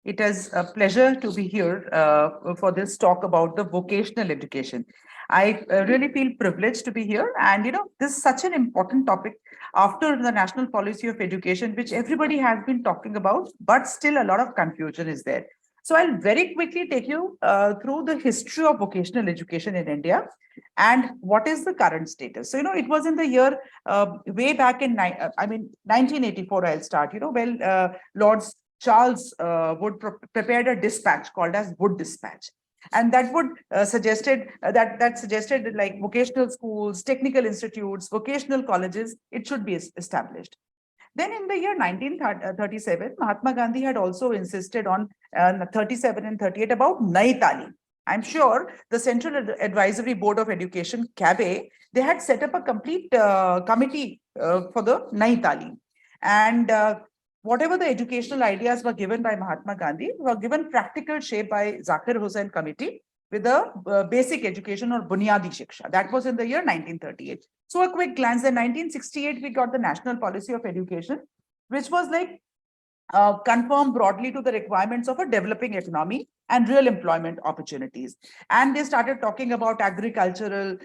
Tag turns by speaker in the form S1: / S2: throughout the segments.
S1: It is a pleasure to be here for this talk about the vocational education. I really feel privileged to be here. And, this is such an important topic after the national policy of education, which everybody has been talking about, but still a lot of confusion is there. So I'll very quickly take you through the history of vocational education in India and what is the current status. So, it was in the year way back in, 1984, I'll start, Lord Charles Wood prepared a dispatch called as Wood Dispatch. And that would suggested that suggested like vocational schools, technical institutes, vocational colleges, it should be established. Then in the year 1937, Mahatma Gandhi had also insisted on 37 and 38 about Nai Talim. I'm sure the Central Advisory Board of Education, CABE, they had set up a complete committee for the Nai Talim. And whatever the educational ideas were given by Mahatma Gandhi were given practical shape by Zakir Hussain Committee with the basic education or Bunyadi Shiksha. That was in the year 1938. So a quick glance, in 1968, we got the National Policy of Education, which was like conform broadly to the requirements of a developing economy and real employment opportunities. And they started talking about agricultural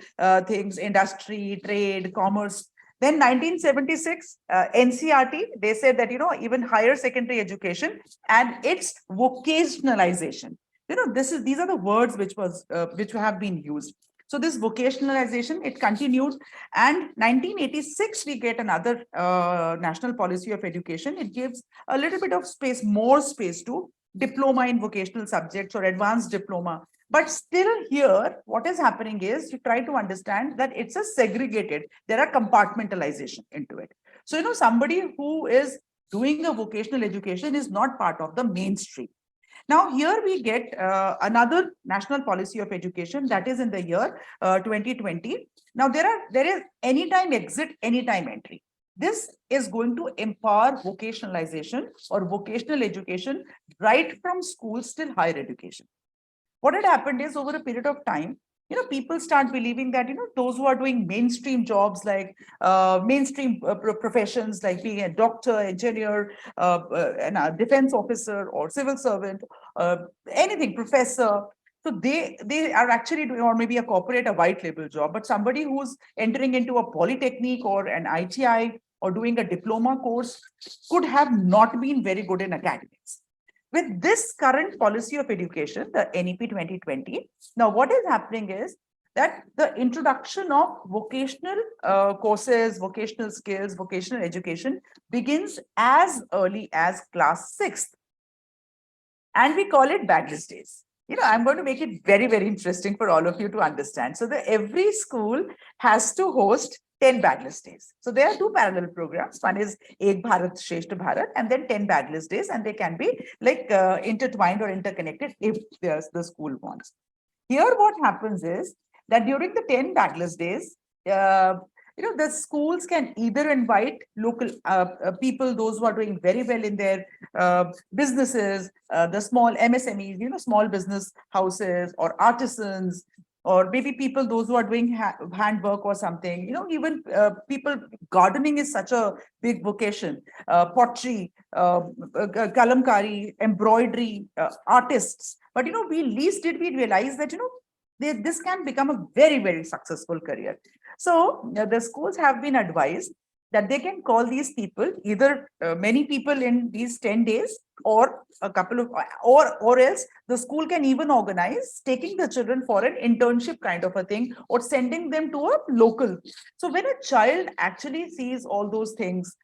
S1: things, industry, trade, commerce. Then 1976, NCRT, they said that, even higher secondary education and its vocationalization. These are the words which have been used. So this vocationalization, it continued. And 1986, we get another national policy of education. It gives a little bit of space, more space to diploma in vocational subjects or advanced diploma. But still here, what is happening is you try to understand that it's a segregated, there are compartmentalization into it. So, somebody who is doing a vocational education is not part of the mainstream. Now, here we get another national policy of education that is in the year 2020. Now, there is anytime exit, anytime entry. This is going to empower vocationalization or vocational education right from schools till higher education. What had happened is over a period of time, people start believing that, those who are doing mainstream jobs like mainstream professions like being a doctor, engineer, and a defense officer or civil servant, anything, professor. So they are actually doing, or maybe a corporate, a white label job, but somebody who's entering into a polytechnic or an ITI or doing a diploma course could have not been very good in academics. With this current policy of education, the NEP 2020, now what is happening is that the introduction of vocational courses, vocational skills, vocational education begins as early as class 6th. And we call it bagless days. I'm going to make it very, very interesting for all of you to understand. So every school has to host 10 bagless days. So there are two parallel programs. One is Ek Bharat Shreshth Bharat, and then 10 bagless days, and they can be like intertwined or interconnected if the school wants. Here, what happens is that during the 10 bagless days, the schools can either invite local people, those who are doing very well in their businesses, the small MSMEs, small business houses or artisans, or maybe people, those who are doing handwork or something, even people, gardening is such a big vocation, pottery, kalamkari, embroidery, artists. But, least did we realize that, this can become a very, very successful career. So the schools have been advised that they can call these people, either many people in these 10 days or a couple of, or else the school can even organize taking the children for an internship kind of a thing or sending them to a local. So when a child actually sees all those things,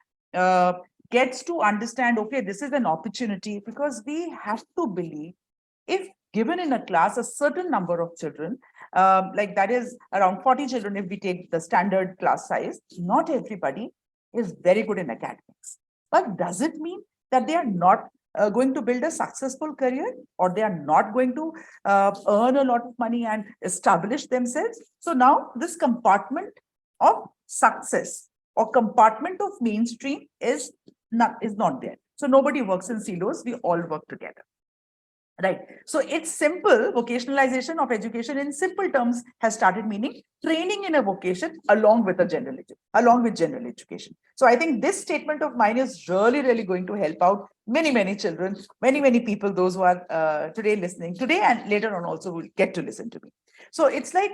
S1: gets to understand, okay, this is an opportunity, because we have to believe if given in a class a certain number of children, like that is around 40 children if we take the standard class size, not everybody is very good in academics. But does it mean that they are not going to build a successful career, or they are not going to earn a lot of money and establish themselves? So now this compartment of success or compartment of mainstream is not there. So nobody works in silos, we all work together. Right. So it's simple. Vocationalization of education in simple terms has started meaning training in a vocation along with general education. So I think this statement of mine is really, really going to help out many, many children, many, many people, those who are today listening today and later on also will get to listen to me. So it's like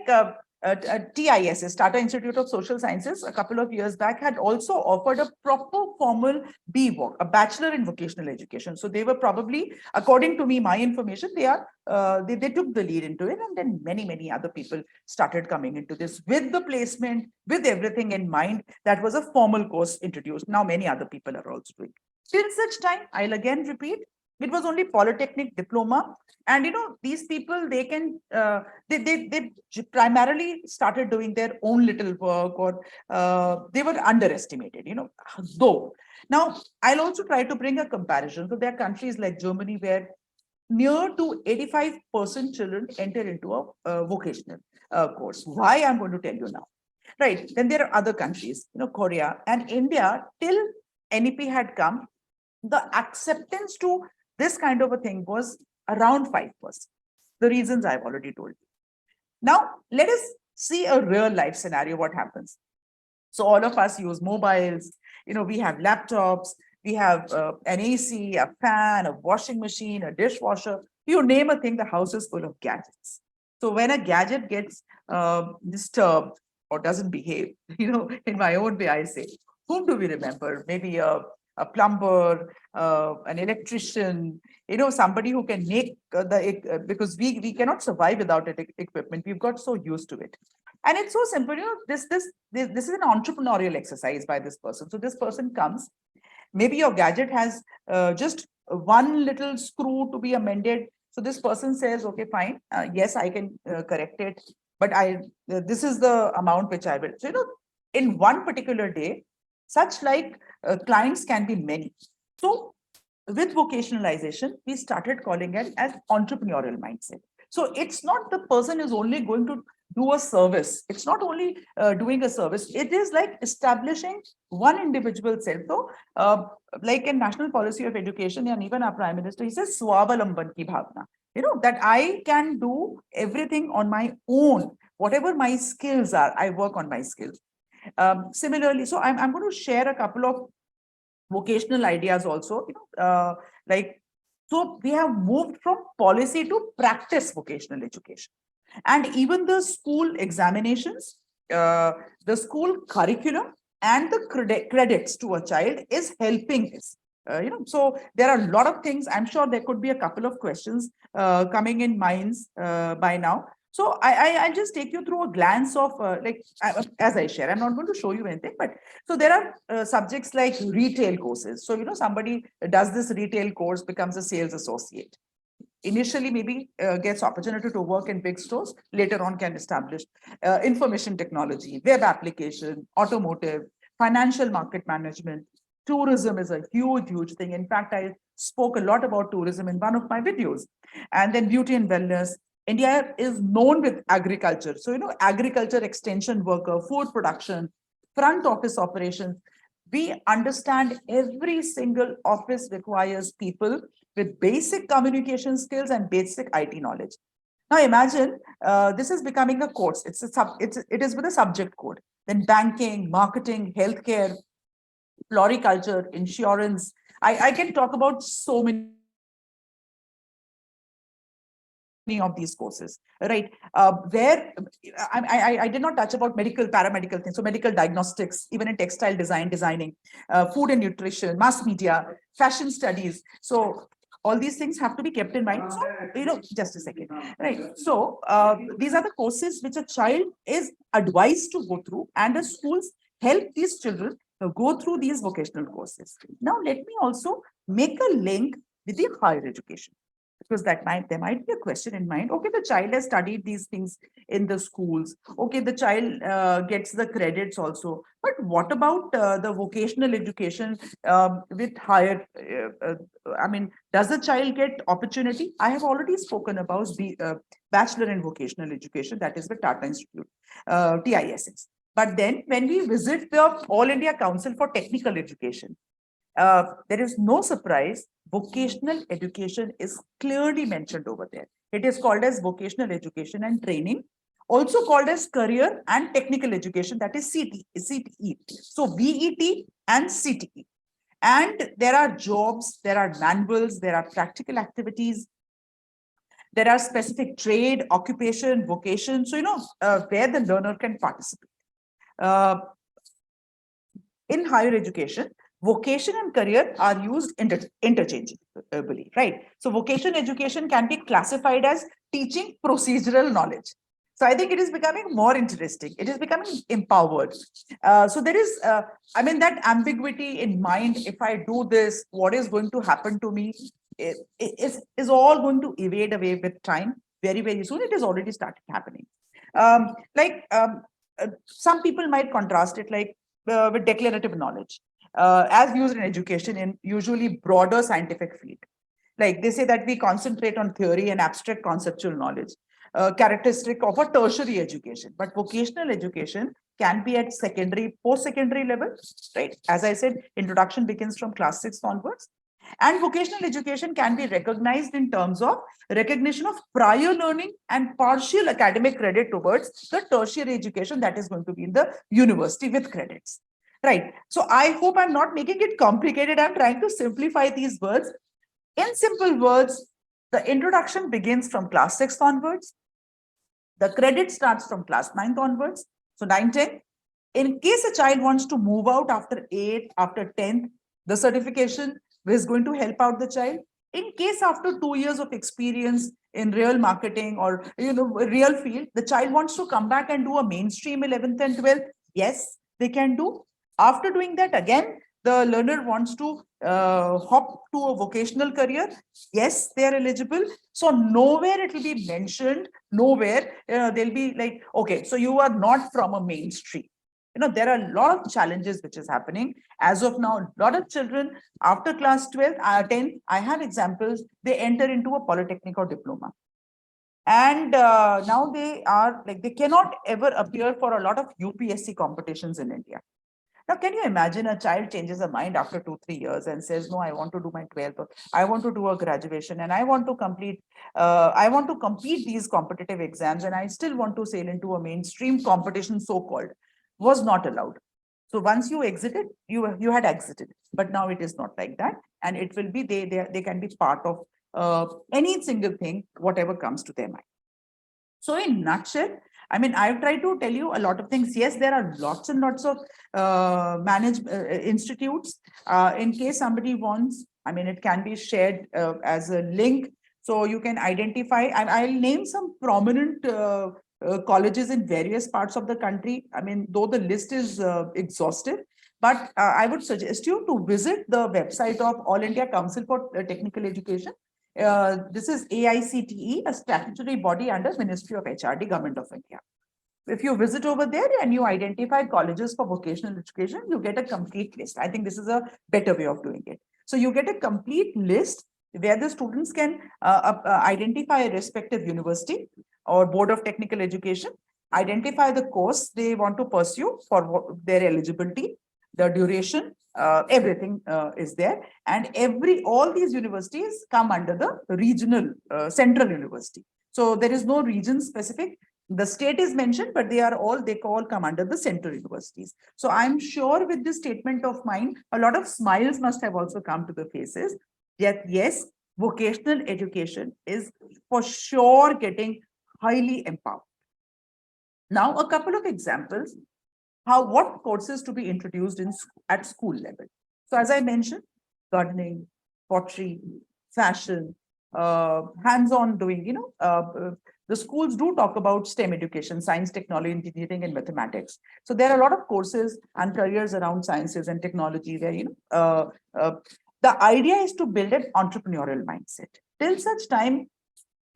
S1: TISS, Tata Institute of Social Sciences, a couple of years back had also offered a proper formal BVoc, a Bachelor in Vocational Education. So they were probably, according to me, my information, they took the lead into it, and then many, many other people started coming into this with the placement, with everything in mind. That was a formal course introduced. Now many other people are also doing. Till such time, I'll again repeat, it was only polytechnic diploma, and these people, they can they primarily started doing their own little work, or they were underestimated, though. Now I'll also try to bring a comparison. So there are countries like Germany where near to 85% children enter into a vocational course. Why? I'm going to tell you now. Right. Then there are other countries, Korea and India, till NEP had come, the acceptance to this kind of a thing was around 5%. The reasons I've already told you. Now, let us see a real life scenario, what happens. So all of us use mobiles, we have laptops, we have an AC, a fan, a washing machine, a dishwasher, you name a thing, the house is full of gadgets. So when a gadget gets disturbed or doesn't behave, in my own way, I say, whom do we remember? Maybe a plumber, an electrician, somebody who can make because we cannot survive without equipment. We've got so used to it. And it's so simple, this is an entrepreneurial exercise by this person. So this person comes, maybe your gadget has just one little screw to be amended. So this person says, okay, fine, yes, I can correct it, but this is the amount which I will. So, in one particular day, such like clients can be many. So with vocationalization, we started calling it as entrepreneurial mindset. So it's not the person is only going to do a service. It's not only doing a service. It is like establishing one individual self. So like in National Policy of Education, and even our Prime Minister, he says, Swavalamban ki bhavna. That I can do everything on my own. Whatever my skills are, I work on my skills. Similarly, so I'm going to share a couple of vocational ideas also, like, so we have moved from policy to practice vocational education. And even the school examinations, the school curriculum and the credits to a child is helping this. So there are a lot of things. I'm sure there could be a couple of questions coming in minds by now. So I'll just take you through a glance of as I share. I'm not going to show you anything, but so there are subjects like retail courses. So somebody does this retail course, becomes a sales associate. Initially, maybe gets opportunity to work in big stores. Later on, can establish information technology, web application, automotive, financial market management. Tourism is a huge, huge thing. In fact, I spoke a lot about tourism in one of my videos. And then beauty and wellness. India is known with agriculture. So, agriculture extension worker, food production, front office operations. We understand every single office requires people with basic communication skills and basic IT knowledge. Now imagine this is becoming a course. It is with a subject code. Then banking, marketing, healthcare, floriculture, insurance. I can talk about so many of these courses, right? Where I did not touch about medical, paramedical things. So medical diagnostics, even in textile designing, food and nutrition, mass media, fashion studies. So all these things have to be kept in mind. So, just a second, right? So these are the courses which a child is advised to go through, and the schools help these children go through these vocational courses. Now, let me also make a link with the higher education, because there might be a question in mind. Okay, the child has studied these things in the schools. Okay, the child gets the credits also. But what about the vocational education with higher? Does the child get opportunity? I have already spoken about the Bachelor in Vocational Education. That is the Tata Institute, TISS. But then when we visit the All India Council for Technical Education, There is no surprise. Vocational education is clearly mentioned over there. It is called as vocational education and training, also called as career and technical education, that is CTE. So VET and CTE. And there are jobs, there are manuals, there are practical activities, there are specific trade, occupation, vocation. So, where the learner can participate. Uh, in higher education, vocation and career are used interchangeably, right? So vocation education can be classified as teaching procedural knowledge. So I think it is becoming more interesting. It is becoming empowered. So there is, that ambiguity in mind. If I do this, what is going to happen to me? Is all going to evade away with time. Very, very soon. It has already started happening. Some people might contrast it with declarative knowledge, as used in education in usually broader scientific field. Like they say that we concentrate on theory and abstract conceptual knowledge, characteristic of a tertiary education. But vocational education can be at secondary, post-secondary level, right? As I said, introduction begins from class 6 onwards. And vocational education can be recognized in terms of recognition of prior learning and partial academic credit towards the tertiary education that is going to be in the university with credits. Right. So I hope I'm not making it complicated. I'm trying to simplify these words. In simple words, the introduction begins from class 6 onwards. The credit starts from class 9 onwards. So 9, 10. In case a child wants to move out after 8, after 10th, the certification is going to help out the child. In case after 2 years of experience in real marketing or real field, the child wants to come back and do a mainstream 11th and 12th, yes, they can do. After doing that, again, the learner wants to hop to a vocational career, yes, they are eligible. So nowhere it will be mentioned, nowhere they'll be like, okay, so you are not from a mainstream. There are a lot of challenges which is happening. As of now, a lot of children after class 12, 10, I have examples, they enter into a polytechnic or diploma. And now they are like, they cannot ever appear for a lot of UPSC competitions in India. Now, can you imagine a child changes a mind after 2-3 years and says, no, I want to do my 12th, or I want to do a graduation and I want to complete these competitive exams and I still want to sail into a mainstream competition, so-called, was not allowed. So once you exited, you had exited, but now it is not like that. And it will be, they can be part of any single thing, whatever comes to their mind. So in nutshell, I've tried to tell you a lot of things. Yes, there are lots and lots of institutes. In case somebody wants, it can be shared as a link. So you can identify, and I'll name some prominent colleges in various parts of the country. Though the list is exhaustive, but I would suggest you to visit the website of All India Council for Technical Education. This is AICTE, a statutory body under Ministry of HRD, Government of India. If you visit over there and you identify colleges for vocational education, you get a complete list. I think this is a better way of doing it. So you get a complete list where the students can identify a respective university or board of technical education, identify the course they want to pursue for their eligibility, the duration, everything is there, and all these universities come under the regional central university. So there is no region specific. The state is mentioned, but they all come under the central universities. So I'm sure with this statement of mine, a lot of smiles must have also come to the faces. Yet yes, vocational education is for sure getting highly empowered. Now, a couple of examples. What courses to be introduced at school level. So as I mentioned, gardening, pottery, fashion, hands-on doing, the schools do talk about STEM education, science, technology, engineering, and mathematics. So there are a lot of courses and careers around sciences and technology where, the idea is to build an entrepreneurial mindset. Till such time,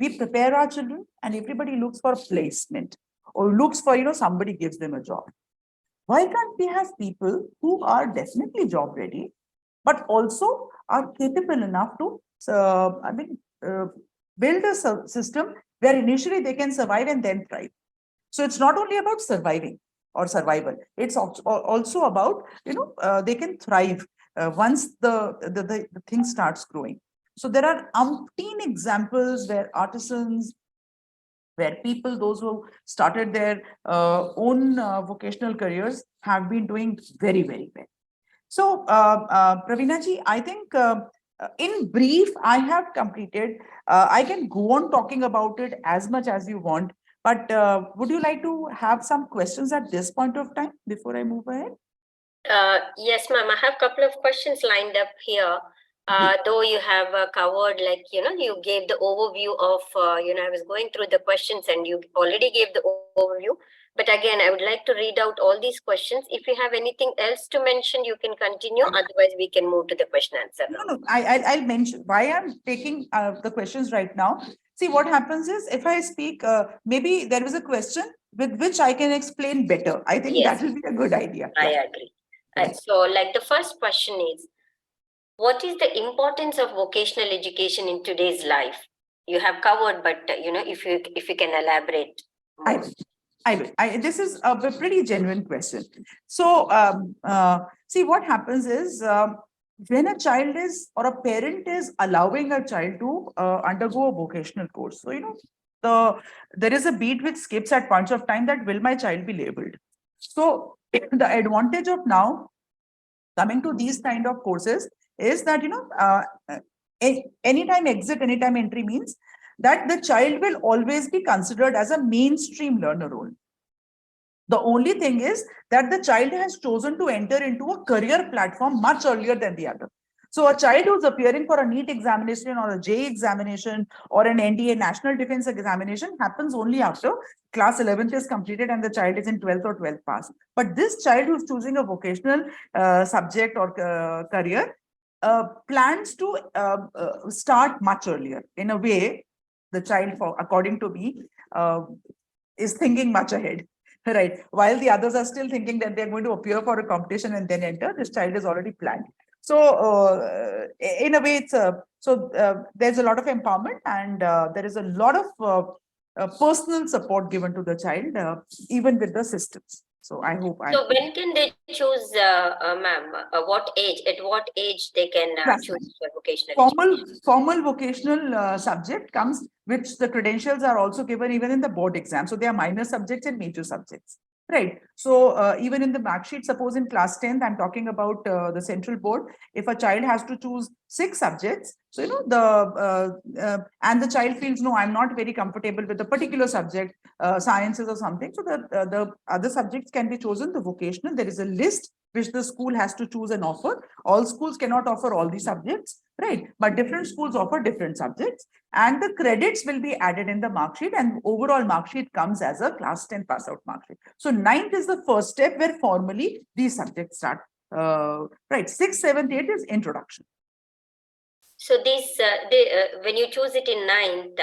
S1: we prepare our children and everybody looks for placement or looks for, somebody gives them a job. Why can't we have people who are definitely job ready, but also are capable enough to build a system where initially they can survive and then thrive? So it's not only about surviving or survival. It's also about, they can thrive. once the thing starts growing. So there are umpteen examples where artisans, where people, those who started their own vocational careers, have been doing very, very well. So, Praveena ji, I think in brief, I have completed. I can go on talking about it as much as you want, but would you like to have some questions at this point of time before I move ahead?
S2: Yes, ma'am. I have a couple of questions lined up here. Though you have covered, like, you gave the overview of, I was going through the questions and you already gave the overview. But again, I would like to read out all these questions. If you have anything else to mention, you can continue. Otherwise, we can move to the question answer.
S1: No, I'll mention why I'm taking the questions right now. See, what happens is if I speak, maybe there is a question with which I can explain better. I think
S2: Yes,
S1: that will be a good idea.
S2: I agree. So, like, the first question is, what is the importance of vocational education in today's life? You have covered, but if you can elaborate more.
S1: I will. This is a pretty genuine question. So, see, what happens is when a child is, or a parent is allowing a child to undergo a vocational course. So, there is a beat which skips at points of time, that will my child be labeled? So, the advantage of now coming to these kind of courses is that, anytime exit, anytime entry means that the child will always be considered as a mainstream learner role. The only thing is that the child has chosen to enter into a career platform much earlier than the other. So a child who's appearing for a NEET examination or a JEE examination or an NDA National Defense Examination happens only after class 11th is completed and the child is in 12th or 12th pass. But this child who's choosing a vocational subject or career plans to start much earlier. In a way, the child, according to me, is thinking much ahead. Right. While the others are still thinking that they're going to appear for a competition and then enter, this child is already planned. So, in a way, it's there's a lot of empowerment, and there is a lot of personal support given to the child, even with the systems. So I hope.
S2: So when can they choose, ma'am? What age? At what age they can choose for vocational?
S1: Formal vocational subject comes, which the credentials are also given even in the board exam. So they are minor subjects and major subjects. Right. So even in the mark sheet, suppose in class 10th, I'm talking about the central board. If a child has to choose 6 subjects, so and the child feels, no, I'm not very comfortable with a particular subject, sciences or something. So the other subjects can be chosen. The vocational, there is a list which the school has to choose and offer. All schools cannot offer all the subjects, right? But different schools offer different subjects, and the credits will be added in the mark sheet, and overall mark sheet comes as a class 10 pass out mark sheet. So 9th is the first step where formally these subjects start. Right, 6th, 7th, 8th is introduction.
S2: So this, when you choose it in 9th,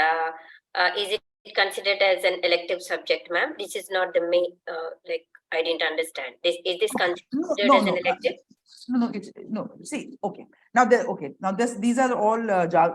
S2: is it considered as an elective subject, ma'am? This is not the main, like, I didn't understand. Is this considered as an elective?
S1: No. See, okay. Now, these are all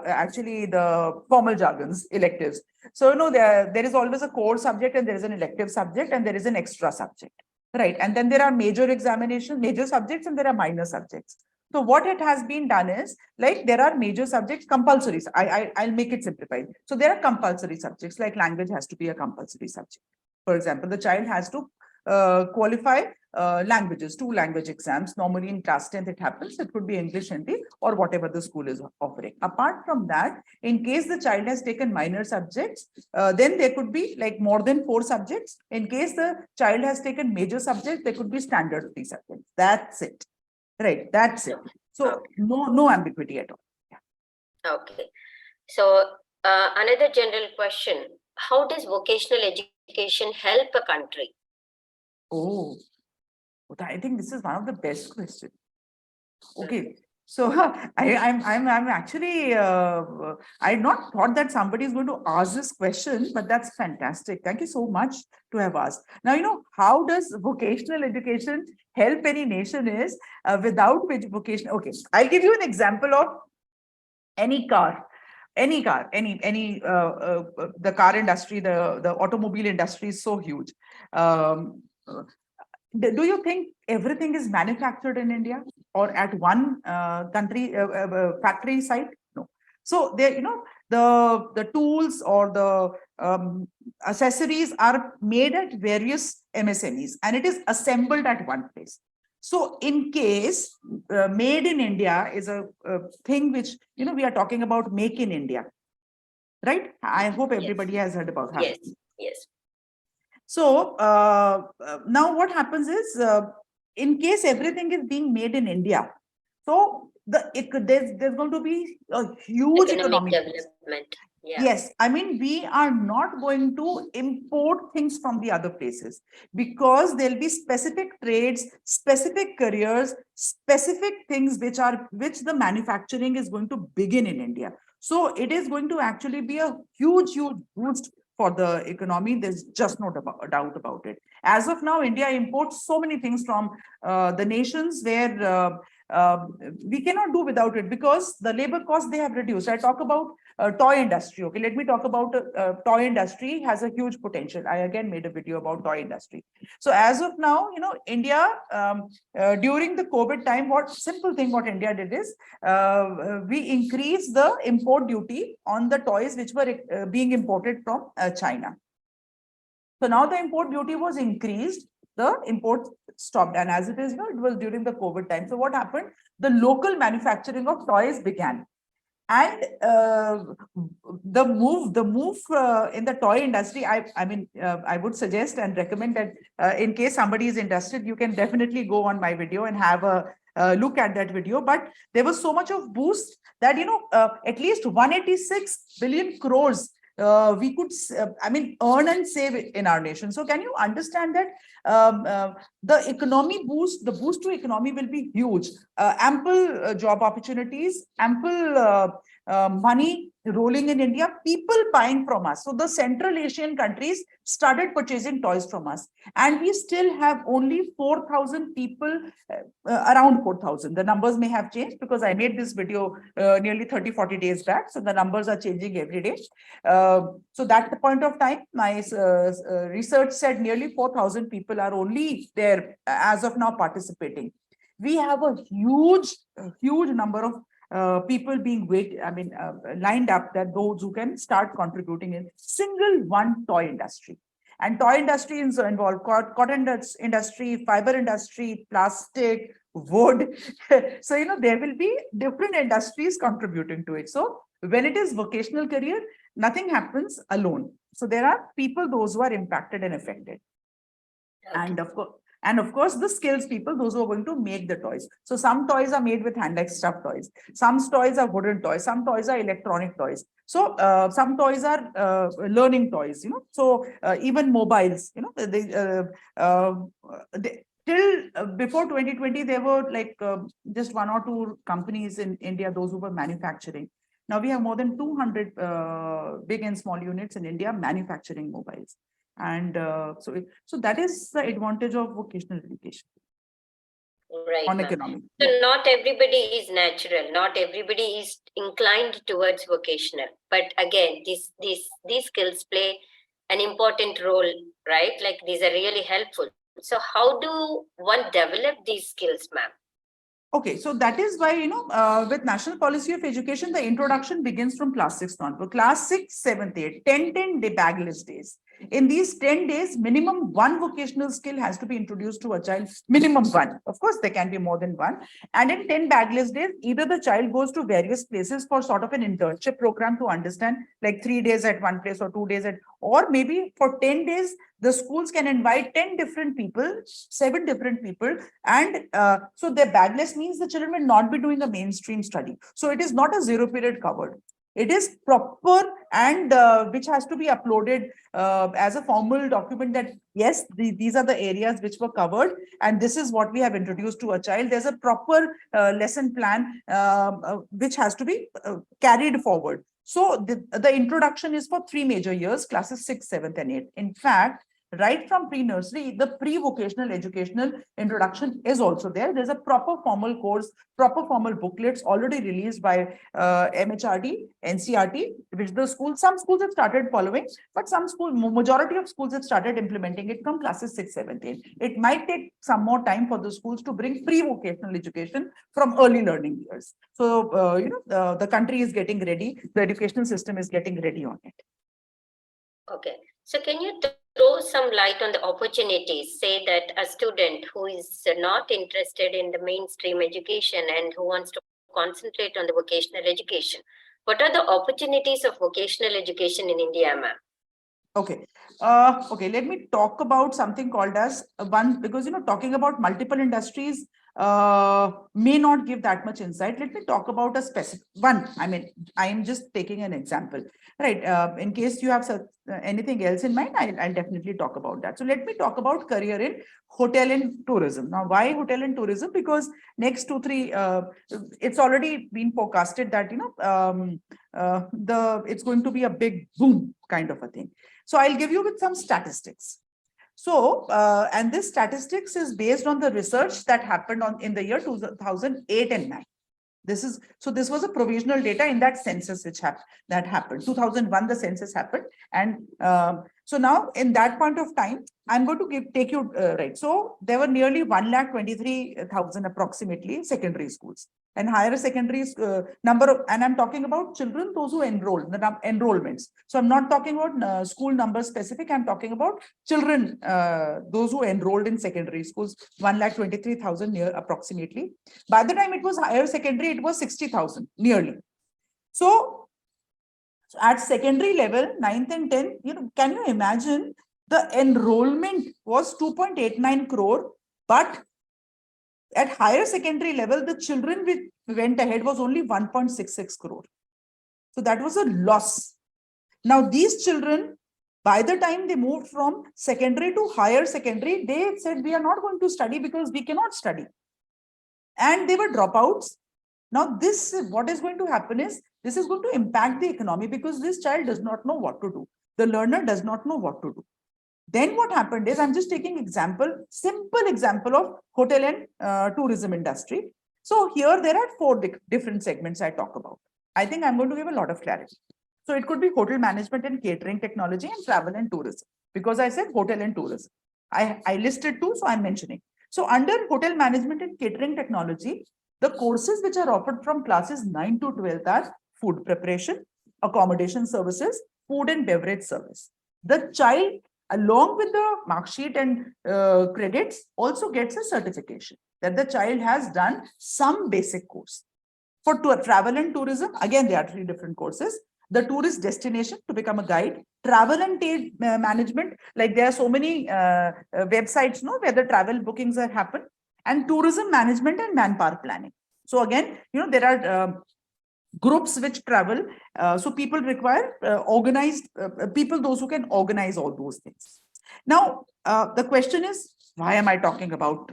S1: actually the formal jargons, electives. So, there is always a core subject, and there is an elective subject, and there is an extra subject, right? And then there are major examinations, major subjects, and there are minor subjects. So what it has been done is, like, there are major subjects, compulsory. I'll make it simplified. So there are compulsory subjects, like language has to be a compulsory subject. For example, the child has to qualify languages, 2 language exams. Normally in class 10th it happens. It could be English, Hindi, or whatever the school is offering. Apart from that, in case the child has taken minor subjects, then there could be like more than 4 subjects. In case the child has taken major subjects, there could be standard 3 subjects. That's it. Right, that's it. So no ambiguity at all.
S2: Yeah. Okay. So another general question: how does vocational education help a country?
S1: Oh, I think this is one of the best questions. Okay, so I'm actually I had not thought that somebody is going to ask this question, but that's fantastic. Thank you so much to have asked. Now, how does vocational education help any nation is without which vocation. Okay, I'll give you an example of any car. Any the car industry, the automobile industry is so huge. Do you think everything is manufactured in India? or at one factory site. No. So there, the tools or the accessories are made at various MSMEs, and it is assembled at one place. So in case made in India is a thing which, we are talking about make in India, right? I hope everybody has heard about that.
S2: Yes.
S1: So now what happens is, in case everything is being made in India, so there's going to be a huge economic
S2: development. Yeah.
S1: Yes, I mean, we are not going to import things from the other places, because there'll be specific trades, specific careers, specific things which the manufacturing is going to begin in India. So it is going to actually be a huge boost for the economy. There's just no doubt about it. As of now, India imports so many things from the nations where we cannot do without it, because the labor cost they have reduced. I talk about toy industry. Okay, let me talk about toy industry has a huge potential. I again made a video about toy industry. So as of now, India, during the COVID time, what India did is we increased the import duty on the toys which were being imported from China. So now the import duty was increased, the import stopped, and as it is, it was during the COVID time. So what happened? The local manufacturing of toys began. And the move in the toy industry, I would suggest and recommend that in case somebody is interested, you can definitely go on my video and have a look at that video. But there was so much of boost that, at least 186 billion crores we could, earn and save in our nation. So can you understand that the economy boost, the boost to economy will be huge. Ample job opportunities, ample money rolling in India, people buying from us. So the Central Asian countries started purchasing toys from us, and we still have only 4,000 people, around 4,000. The numbers may have changed because I made this video nearly 30-40 days back. So the numbers are changing every day. So at the point of time, my research said nearly 4,000 people are only there as of now participating. We have a huge number of people being lined up, that those who can start contributing in single one toy industry. And toy industry is involved cotton industry, fiber industry, plastic, wood. So, there will be different industries contributing to it. So when it is vocational career, nothing happens alone. So there are people, those who are impacted and affected. Okay. And of course, the skills people, those who are going to make the toys. So some toys are made with hand like stuffed toys. Some toys are wooden toys. Some toys are electronic toys. So some toys are learning toys, So even mobiles, till before 2020, there were like just one or two companies in India, those who were manufacturing. Now we have more than 200 big and small units in India manufacturing mobiles. And so that is the advantage of vocational education.
S2: Right.
S1: On economic.
S2: So not everybody is natural. Not everybody is inclined towards vocational. But again, these skills play an important role, right? Like these are really helpful. So how do one develop these skills, ma'am?
S1: Okay, so that is why, with National Policy of Education, the introduction begins from class 6 onward. Class 6, 7th, 8, 10 bagless days. In these 10 days, minimum one vocational skill has to be introduced to a child, minimum one. Of course, there can be more than one. And in 10 bagless days, either the child goes to various places for sort of an internship program to understand, like 3 days at one place or 2 days at, or maybe for 10 days, the schools can invite 10 different people, 7 different people. And so their bagless means the children will not be doing a mainstream study. So it is not a 0 period covered. It is proper, and which has to be uploaded as a formal document that, yes, these are the areas which were covered, and this is what we have introduced to a child. There's a proper lesson plan which has to be carried forward. So the introduction is for 3 major years, classes 6, 7th, and 8th. In fact, right from pre-nursery, the pre-vocational educational introduction is also there. There's a proper formal course, proper formal booklets already released by MHRD, NCRT, which some schools have started following, but some schools, majority of schools have started implementing it from classes 6, 7, 8. It might take some more time for the schools to bring pre-vocational education from early learning years. So, the country is getting ready, the educational system is getting ready on it.
S2: Okay. So can you throw some light on the opportunities? Say that a student who is not interested in the mainstream education and who wants to concentrate on the vocational education. What are the opportunities of vocational education in India, ma'am?
S1: Okay. Okay, let me talk about something called as one, because talking about multiple industries may not give that much insight. Let me talk about a specific one. I mean, I am just taking an example, right? In case you have anything else in mind, I'll definitely talk about that. So let me talk about career in hotel and tourism. Now, why hotel and tourism? Because next 2-3, it's already been forecasted that it's going to be a big boom kind of a thing. So I'll give you with some statistics. So, and this statistics is based on the research that happened in the year 2008 and 9. This was a provisional data in that census that happened. 2001, the census happened. And so now in that point of time, I'm going to take you right. So there were nearly 1,23,000 approximately secondary schools. And higher secondary number of, and I'm talking about children, those who enrolled, the enrollments. So I'm not talking about school numbers specific, I'm talking about children, those who enrolled in secondary schools, 1,23,000 near approximately. By the time it was higher secondary, it was 60,000 nearly. So at secondary level, 9th and 10th, can you imagine the enrollment was 2.89 crore, but at higher secondary level, the children which went ahead was only 1.66 crore. So that was a loss. Now, these children, by the time they moved from secondary to higher secondary, they said, we are not going to study because we cannot study. And they were dropouts. Now, what is going to happen is, this is going to impact the economy because this child does not know what to do. The learner does not know what to do. Then what happened is, I'm just taking simple example of hotel and tourism industry. So here there are 4 different segments I talk about. I think I'm going to give a lot of clarity. So it could be hotel management and catering technology and travel and tourism, because I said hotel and tourism. I listed 2, so I'm mentioning. So under hotel management and catering technology, the courses which are offered from classes 9 to 12 are food preparation, accommodation services, food and beverage service. The child, along with the mark sheet and credits, also gets a certification that the child has done some basic course. For travel and tourism, again, there are 3 different courses. The tourist destination to become a guide, travel and management, like there are so many websites where the travel bookings are happen, and tourism management and manpower planning. So again, there are groups which travel. So people require organized people, those who can organize all those things. Now, the question is, why am I talking about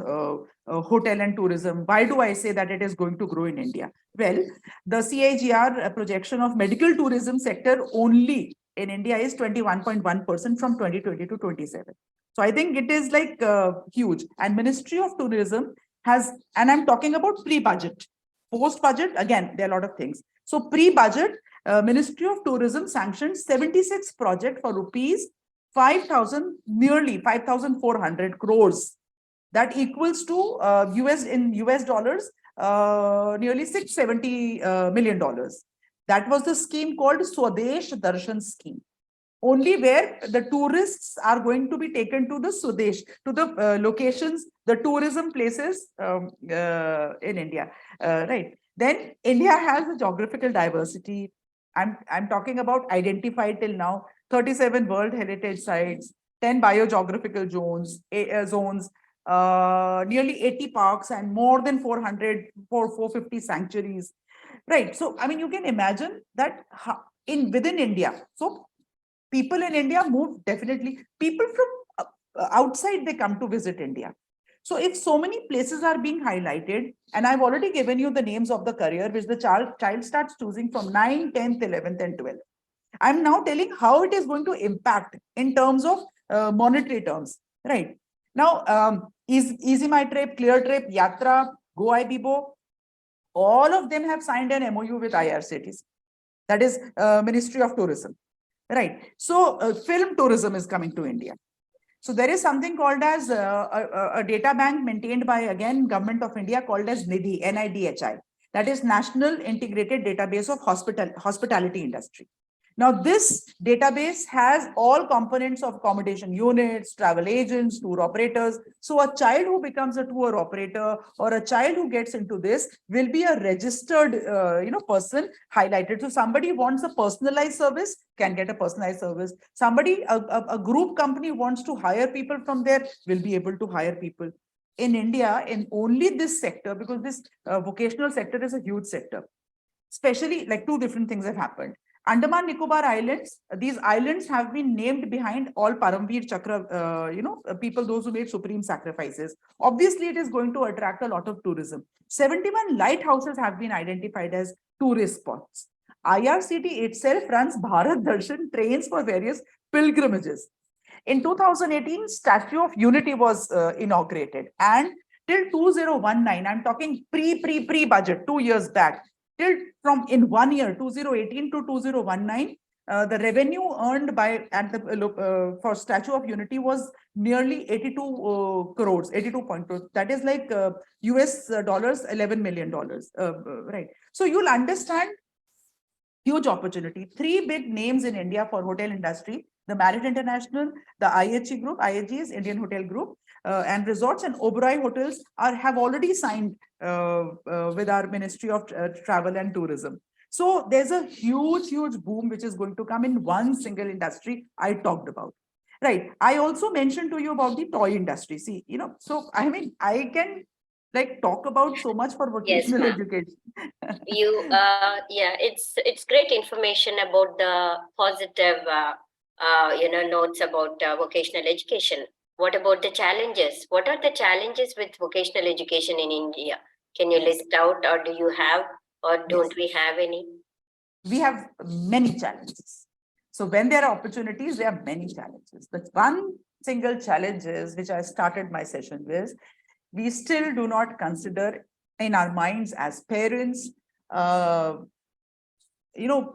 S1: hotel and tourism? Why do I say that it is going to grow in India? Well, the CIGR projection of medical tourism sector only in India is 21.1% from 2020 to 27. So I think it is like huge. And Ministry of Tourism has, and I'm talking about pre-budget. Post-budget, again, there are a lot of things. So pre-budget, Ministry of Tourism sanctioned 76 projects for rupees 5,000, nearly 5,400 crores. That equals to US dollars, nearly $670 million. That was the scheme called Swadesh Darshan scheme. Only where the tourists are going to be taken to the Swadesh, to the locations, the tourism places in India, right? Then India has a geographical diversity. I'm talking about identified till now 37 World Heritage Sites, 10 biogeographical zones, nearly 80 parks, and more than 450 sanctuaries, right? So, I mean, you can imagine that within India. So people in India move, definitely. People from outside, they come to visit India. So if so many places are being highlighted, and I've already given you the names of the career which the child starts choosing from 9th, 10th, 11th, and 12th. I'm now telling how it is going to impact in terms of monetary terms, right? Now, Easy My Trip, Clear Trip, Yatra, Go Ibibo, all of them have signed an MOU with IRCTC, that is Ministry of Tourism, right? So film tourism is coming to India. So there is something called as a data bank maintained by, again, Government of India, called as NIDHI, NIDHI. That is National Integrated Database of Hospitality Industry. Now, this database has all components of accommodation units, travel agents, tour operators. So a child who becomes a tour operator or a child who gets into this will be a registered person highlighted. So somebody wants a personalized service, can get a personalized service. Somebody, a group company wants to hire people from there, will be able to hire people. In India, in only this sector, because this vocational sector is a huge sector, especially like two different things have happened. Andaman Nicobar Islands, these islands have been named behind all Paramveer Chakra, people, those who made supreme sacrifices. Obviously, it is going to attract a lot of tourism. 71 lighthouses have been identified as tourist spots. IRCT itself runs Bharat Darshan trains for various pilgrimages. In 2018, Statue of Unity was inaugurated, and till 2019, I'm talking pre-budget, 2 years back, till from in 1 year, 2018 to 2019, the revenue earned by at the for Statue of Unity was nearly 82 crores, 82.2. That is like US dollars, $11 million, right? So you'll understand huge opportunity. Three big names in India for hotel industry: the Marriott International, the IHG Group, IHG is Indian Hotel Group, and Resorts, and Oberoi Hotels have already signed with our Ministry of Travel and Tourism. So there's a huge boom which is going to come in one single industry I talked about. Right. I also mentioned to you about the toy industry. See, so I mean, I can like talk about so much for
S2: Yes,
S1: vocational
S2: ma'am.
S1: education.
S2: Yeah, it's great information about the positive notes about vocational education. What about the challenges? What are the challenges with vocational education in India? Can you
S1: Yes.
S2: list out, or do you have, or don't we have any?
S1: We have many challenges. So when there are opportunities, there are many challenges. But one single challenge is, which I started my session with, we still do not consider in our minds as parents,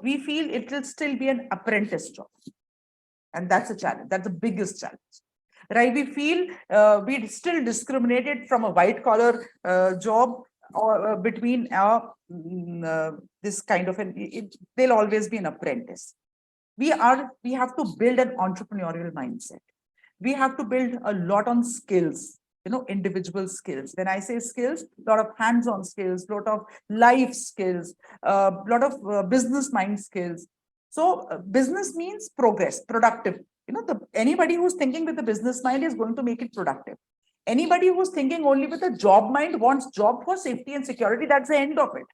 S1: we feel it will still be an apprentice job. And that's a challenge. That's the biggest challenge. Right? We feel we still discriminated from a white collar job or between this kind of they'll always be an apprentice. We have to build an entrepreneurial mindset. We have to build a lot on skills, individual skills. When I say skills, a lot of hands-on skills, a lot of life skills, a lot of business mind skills. So business means progress, productive. Anybody who's thinking with the business mind is going to make it productive. Anybody who's thinking only with a job mind wants job for safety and security. That's the end of it.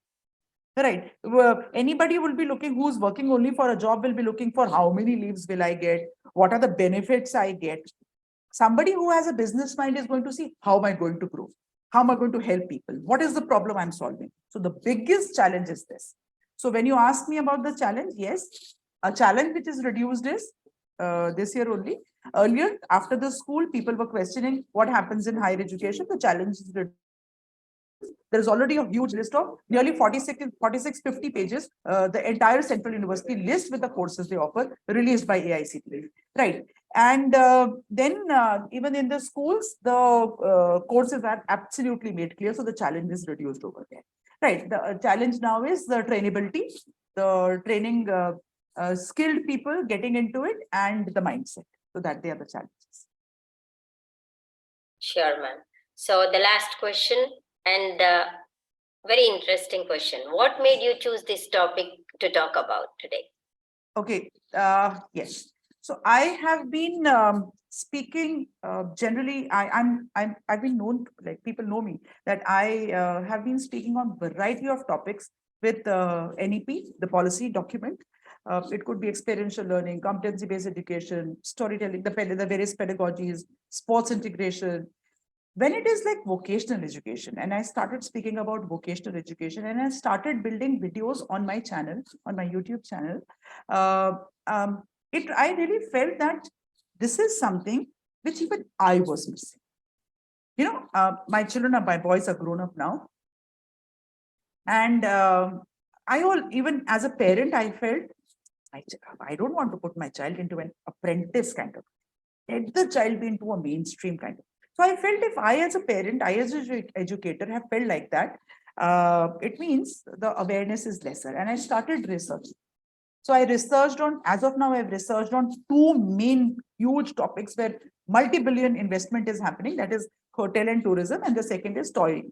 S1: Right. Anybody will be looking, who's working only for a job will be looking for how many leaves will I get? What are the benefits I get? Somebody who has a business mind is going to see, how am I going to grow? How am I going to help people? What is the problem I'm solving? So the biggest challenge is this. So when you ask me about the challenge, yes, a challenge which is reduced is this year only. Earlier, after the school, people were questioning what happens in higher education. The challenge is reduced. There is already a huge list of nearly 50 pages, the entire Central University list with the courses they offer, released by AICTE, right? And then even in the schools, the courses are absolutely made clear, so the challenge is reduced over there, right? The challenge now is the trainability, the training skilled people getting into it, and the mindset. So that they are the challenges.
S2: Sure, ma'am. So the last question, and very interesting question. What made you choose this topic to talk about today?
S1: Okay. Yes. So I have been speaking generally. I've been known, like people know me, that I have been speaking on variety of topics with NEP, the policy document. It could be experiential learning, competency-based education, storytelling, the various pedagogies, sports integration. When it is like vocational education, and I started speaking about vocational education, and I started building videos on my channel, on my YouTube channel, I really felt that this is something which even I was missing. My boys are grown up now. And even as a parent, I felt, I don't want to put my child into an apprentice kind of, let the child be into a mainstream kind of. So I felt if I as a parent, I as an educator have felt like that, it means the awareness is lesser. And I started research. So I researched on, as of now, I've researched on two main huge topics where multi-billion investment is happening. That is hotel and tourism. And the second is the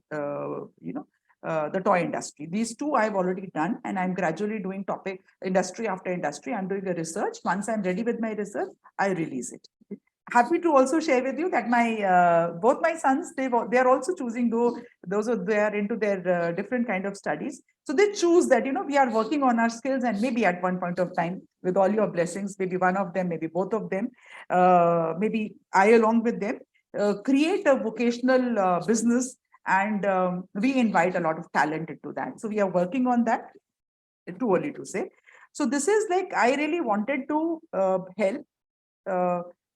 S1: toy industry. These two I've already done, and I'm gradually doing topic industry after industry. I'm doing a research. Once I'm ready with my research, I release it. Happy to also share with you that my both my sons, they are also choosing those they are into their different kind of studies. So they choose that, we are working on our skills, and maybe at one point of time, with all your blessings, maybe one of them, maybe both of them, maybe I along with them, create a vocational business, and we invite a lot of talent into that. So we are working on that. It's too early to say. So this is like, I really wanted to help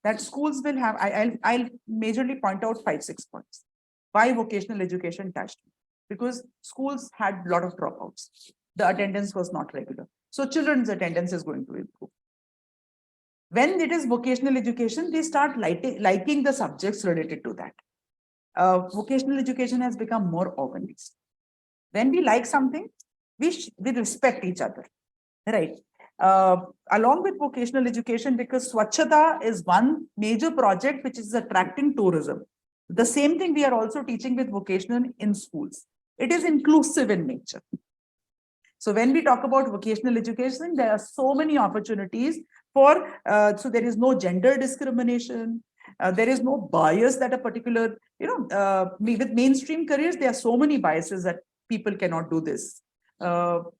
S1: that schools will have, I'll majorly point out 5-6 points. Why vocational education touched me? Because schools had a lot of dropouts. The attendance was not regular. So children's attendance is going to improve. When it is vocational education, they start liking the subjects related to that. Vocational education has become more organized. When we like something, we respect each other, right? Along with vocational education, because Swachhata is one major project which is attracting tourism. The same thing we are also teaching with vocational in schools. It is inclusive in nature. So when we talk about vocational education, there are so many opportunities for, so there is no gender discrimination. There is no bias that a particular, with mainstream careers, there are so many biases that people cannot do this. So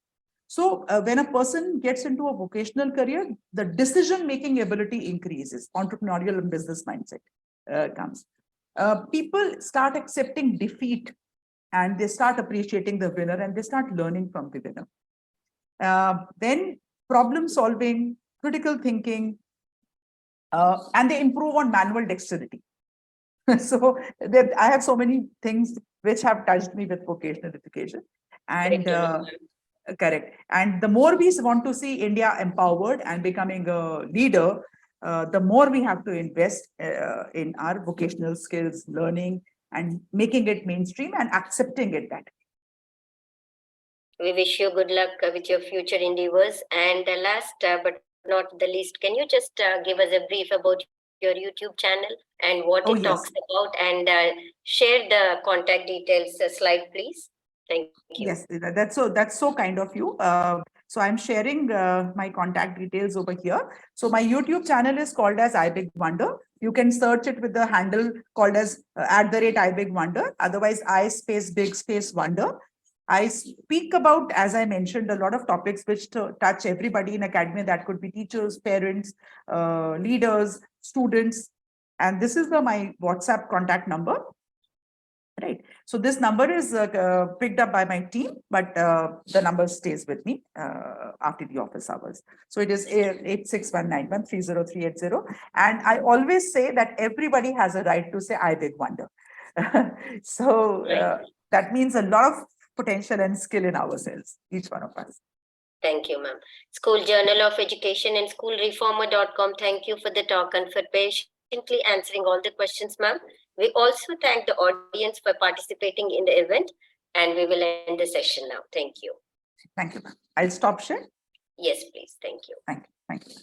S1: when a person gets into a vocational career, the decision-making ability increases, entrepreneurial and business mindset comes. People start accepting defeat, and they start appreciating the winner, and they start learning from the winner. Then problem solving, critical thinking, and they improve on manual dexterity. So I have so many things which have touched me with vocational education. And correct. And the more we want to see India empowered and becoming a leader, the more we have to invest in our vocational skills, learning, and making it mainstream and accepting it that.
S2: We wish you good luck with your future endeavors. And last but not the least, can you just give us a brief about your YouTube channel and what it talks about, and share the contact details slide, please? Thank you.
S1: Yes, that's so kind of you. So I'm sharing my contact details over here. So my YouTube channel is called as iBigWonder. You can search it with the handle called as @iBigWonder. Otherwise, I_big_wonder. I speak about, as I mentioned, a lot of topics which touch everybody in academia. That could be teachers, parents, leaders, students. And this is my WhatsApp contact number. Right. So this number is picked up by my team, but the number stays with me after the office hours. So it is 8619130380. And I always say that everybody has a right to say iBigWonder. So that means a lot of potential and skill in ourselves, each one of us.
S2: Thank you, ma'am. School Journal of Education and schoolreformer.com. Thank you for the talk and for patiently answering all the questions, ma'am. We also thank the audience for participating in the event, and we will end the session now. Thank you.
S1: Thank you, ma'am. I'll stop share.
S2: Yes, please. Thank you.
S1: Thank you. Thank you.